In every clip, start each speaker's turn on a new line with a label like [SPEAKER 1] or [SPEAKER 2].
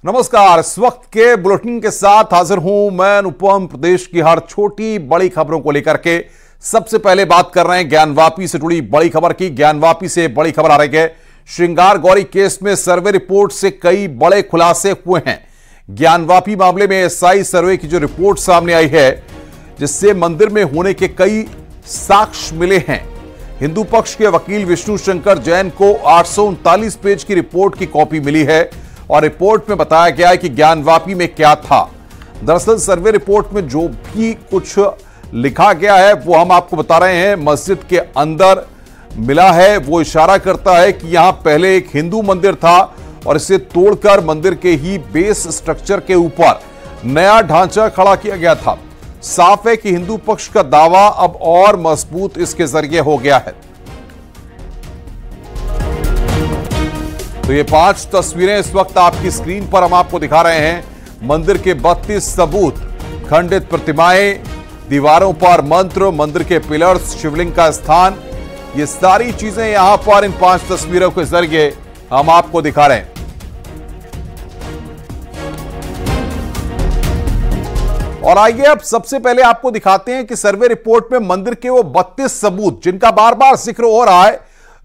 [SPEAKER 1] नमस्कार, इस वक्त के बुलेटिन के साथ हाजिर हूं मैं अनुपम। प्रदेश की हर छोटी बड़ी खबरों को लेकर के सबसे पहले बात कर रहे हैं ज्ञानवापी से जुड़ी बड़ी खबर की। ज्ञानवापी से बड़ी खबर आ रही है, श्रृंगार गौरी केस में सर्वे रिपोर्ट से कई बड़े खुलासे हुए हैं। ज्ञानवापी मामले में एसआई सर्वे की जो रिपोर्ट सामने आई है, जिससे मंदिर में होने के कई साक्ष्य मिले हैं। हिंदू पक्ष के वकील विष्णु शंकर जैन को 839 पेज की रिपोर्ट की कॉपी मिली है और रिपोर्ट में बताया गया है कि ज्ञानवापी में क्या था। दरअसल सर्वे रिपोर्ट में जो भी कुछ लिखा गया है वो हम आपको बता रहे हैं। मस्जिद के अंदर मिला है वो इशारा करता है कि यहां पहले एक हिंदू मंदिर था और इसे तोड़कर मंदिर के ही बेस स्ट्रक्चर के ऊपर नया ढांचा खड़ा किया गया था। साफ है कि हिंदू पक्ष का दावा अब और मजबूत इसके जरिए हो गया है। तो ये 5 तस्वीरें इस वक्त आपकी स्क्रीन पर हम आपको दिखा रहे हैं। मंदिर के 32 सबूत, खंडित प्रतिमाएं, दीवारों पर मंत्र, मंदिर के पिलर्स, शिवलिंग का स्थान, ये सारी चीजें यहां पर इन 5 तस्वीरों के जरिए हम आपको दिखा रहे हैं। और आइए अब सबसे पहले आपको दिखाते हैं कि सर्वे रिपोर्ट में मंदिर के वो 32 सबूत जिनका बार बार जिक्र हो रहा है,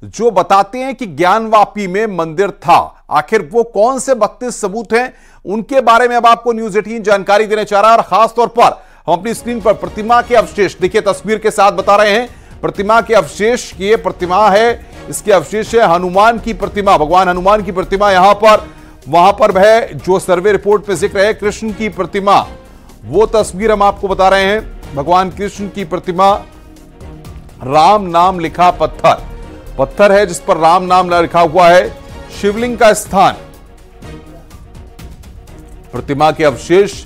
[SPEAKER 1] जो बताते हैं कि ज्ञानवापी में मंदिर था। आखिर वो कौन से 32 सबूत हैं, उनके बारे में अब आपको न्यूज़ 18 जानकारी देने चाह रहा है। और खासतौर पर हम अपनी स्क्रीन पर प्रतिमा के अवशेष, देखिए तस्वीर के साथ बता रहे हैं, प्रतिमा के अवशेष, ये प्रतिमा है, इसके अवशेष है हनुमान की प्रतिमा, भगवान हनुमान की प्रतिमा यहां पर, वहां पर है जो सर्वे रिपोर्ट में जिक्र है कृष्ण की प्रतिमा, वो तस्वीर हम आपको बता रहे हैं। भगवान कृष्ण की प्रतिमा, राम नाम लिखा पत्थर है जिस पर राम नाम लिखा हुआ है। शिवलिंग का स्थान, प्रतिमा के अवशेष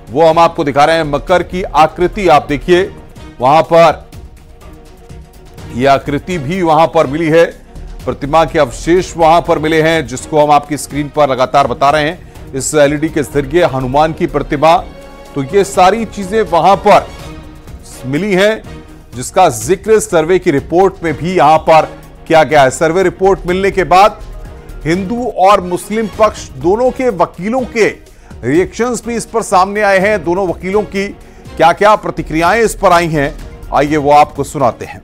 [SPEAKER 1] वो हम आपको दिखा रहे हैं। मकर की आकृति आप देखिए, वहां पर यह आकृति भी वहां पर मिली है। प्रतिमा के अवशेष वहां पर मिले हैं जिसको हम आपकी स्क्रीन पर लगातार बता रहे हैं इस एलईडी के जरिए। हनुमान की प्रतिमा, तो ये सारी चीजें वहां पर मिली हैं जिसका जिक्र सर्वे की रिपोर्ट में भी यहां पर किया गया है। सर्वे रिपोर्ट मिलने के बाद हिंदू और मुस्लिम पक्ष दोनों के वकीलों के रिएक्शंस भी इस पर सामने आए हैं। दोनों वकीलों की क्या क्या प्रतिक्रियाएं इस पर आई हैं, आइए वो आपको सुनाते हैं।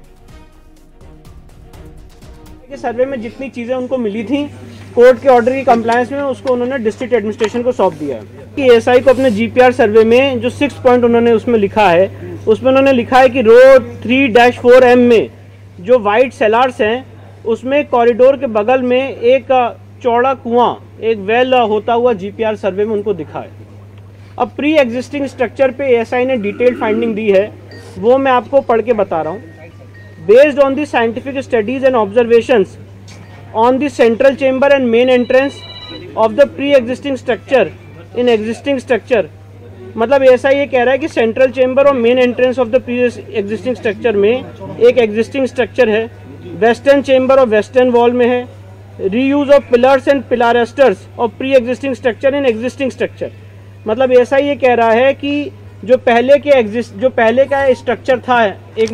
[SPEAKER 2] सर्वे में जितनी चीजें उनको मिली थी कोर्ट के ऑर्डर की कंप्लायंस में, उसको उन्होंने डिस्ट्रिक्ट एडमिनिस्ट्रेशन को सौंप दिया कि एसआई को अपने जीपीआर सर्वे में जो 6 पॉइंट उन्होंने उसमें लिखा है, उसमें उन्होंने लिखा है कि रो 3-4M में जो वाइट सेलार्स हैं, उसमें कॉरिडोर के बगल में एक चौड़ा कुआं, एक वेल होता हुआ जीपीआर सर्वे में उनको दिखा है। अब प्री एग्जिस्टिंग स्ट्रक्चर पे एएसआई ने डिटेल्ड फाइंडिंग दी है, वो मैं आपको पढ़ के बता रहा हूँ। Based on the scientific studies and observations on the central chamber and main entrance of the pre existing structure in existing structure, मतलब ऐसा ये कह रहा है कि सेंट्रल चेंबर और main entrance of the pre existing structure में एक एग्जिस्टिंग स्ट्रक्चर है, वेस्टर्न चेंबर और वेस्टर्न वॉल में है, रीयूज ऑफ पिलर्स एंड पिलारेस्टर्स और pre existing structure in existing structure. मतलब ऐसा ये कह रहा है कि जो पहले का स्ट्रक्चर था एक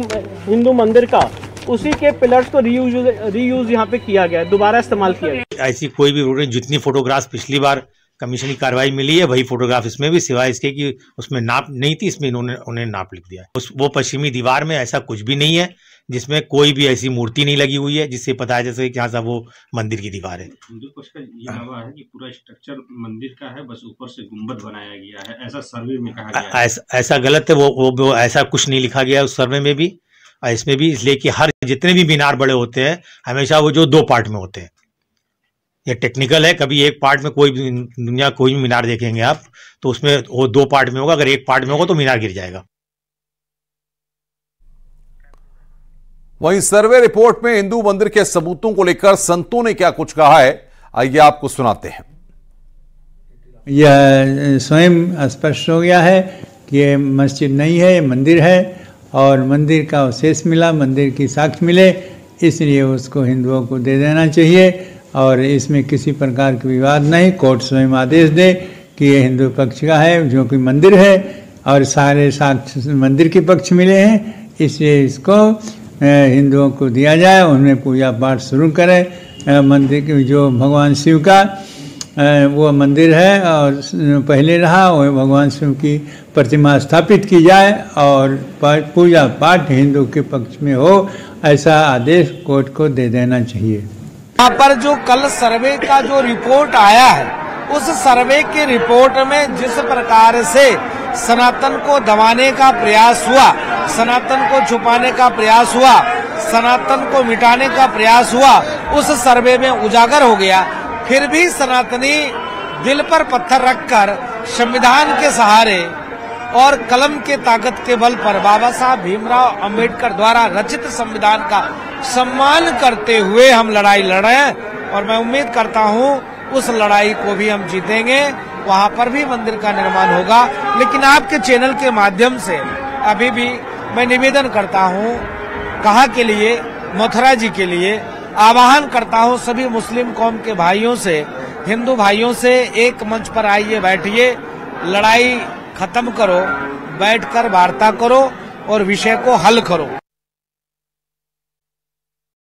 [SPEAKER 2] हिंदू मंदिर का, उसी के पिलर्स को रीयूज यहाँ पे किया गया, दोबारा इस्तेमाल किया गया।
[SPEAKER 3] ऐसी कोई भी जितनी फोटोग्राफ्स पिछली बार कमीशन की कार्रवाई मिली है, वही फोटोग्राफ इसमें भी, सिवाय इसके कि उसमें नाप नहीं थी, इसमें उन्हें नाप लिख दिया है। वो पश्चिमी दीवार में ऐसा कुछ भी नहीं है जिसमें कोई भी ऐसी मूर्ति नहीं लगी हुई है जिससे पता है जैसे कि हाँ साहब वो मंदिर की दीवार है।
[SPEAKER 4] हिंदू पक्ष का ये दावा है कि पूरा स्ट्रक्चर मंदिर का है, बस ऊपर से गुंबद बनाया गया है, ऐसा सर्वे में कहा गया है।
[SPEAKER 3] ऐसा गलत है, वो ऐसा कुछ नहीं लिखा गया है उस सर्वे में भी और इसमें भी, इसलिए कि हर जितने भी मीनार बड़े होते हैं हमेशा वो जो 2 पार्ट में होते हैं। ये टेक्निकल है, कभी एक पार्ट में कोई भी मीनार देखेंगे आप तो उसमें वो 2 पार्ट में होगा, अगर एक पार्ट में होगा तो मीनार गिर जाएगा।
[SPEAKER 1] वहीं सर्वे रिपोर्ट में हिंदू मंदिर के सबूतों को लेकर संतों ने क्या कुछ कहा है, आइए आपको सुनाते हैं।
[SPEAKER 5] यह स्वयं स्पष्ट हो गया है कि ये मस्जिद नहीं है, ये मंदिर है और मंदिर का अवशेष मिला, मंदिर की साक्ष्य मिले, इसलिए उसको हिंदुओं को दे देना चाहिए और इसमें किसी प्रकार का विवाद नहीं। कोर्ट स्वयं आदेश दे कि ये हिंदू पक्ष का है जो कि मंदिर है और सारे साक्ष्य मंदिर के पक्ष मिले हैं, इसलिए इसको हिंदुओं को दिया जाए, उनमें पूजा पाठ शुरू करें। मंदिर की जो भगवान शिव का वो मंदिर है और पहले रहा, वो भगवान शिव की प्रतिमा स्थापित की जाए और पूजा पाठ हिंदू के पक्ष में हो, ऐसा आदेश कोर्ट को दे देना चाहिए।
[SPEAKER 6] यहाँ पर जो कल सर्वे का जो रिपोर्ट आया है, उस सर्वे के रिपोर्ट में जिस प्रकार से सनातन को दबाने का प्रयास हुआ, सनातन को छुपाने का प्रयास हुआ, सनातन को मिटाने का प्रयास हुआ, उस सर्वे में उजागर हो गया। फिर भी सनातनी दिल पर पत्थर रखकर संविधान के सहारे और कलम के ताकत के बल पर बाबा साहब भीमराव अंबेडकर द्वारा रचित संविधान का सम्मान करते हुए हम लड़ाई लड़ रहे हैं और मैं उम्मीद करता हूं उस लड़ाई को भी हम जीतेंगे। वहां पर भी मंदिर का निर्माण होगा। लेकिन आपके चैनल के माध्यम से अभी भी मैं निवेदन करता हूं, कहा के लिए, मथुरा जी के लिए आह्वान करता हूं सभी मुस्लिम कौम के भाइयों से, हिंदू भाइयों से, एक मंच पर आइए, बैठिए, लड़ाई खत्म करो, बैठकर वार्ता करो और विषय को हल करो।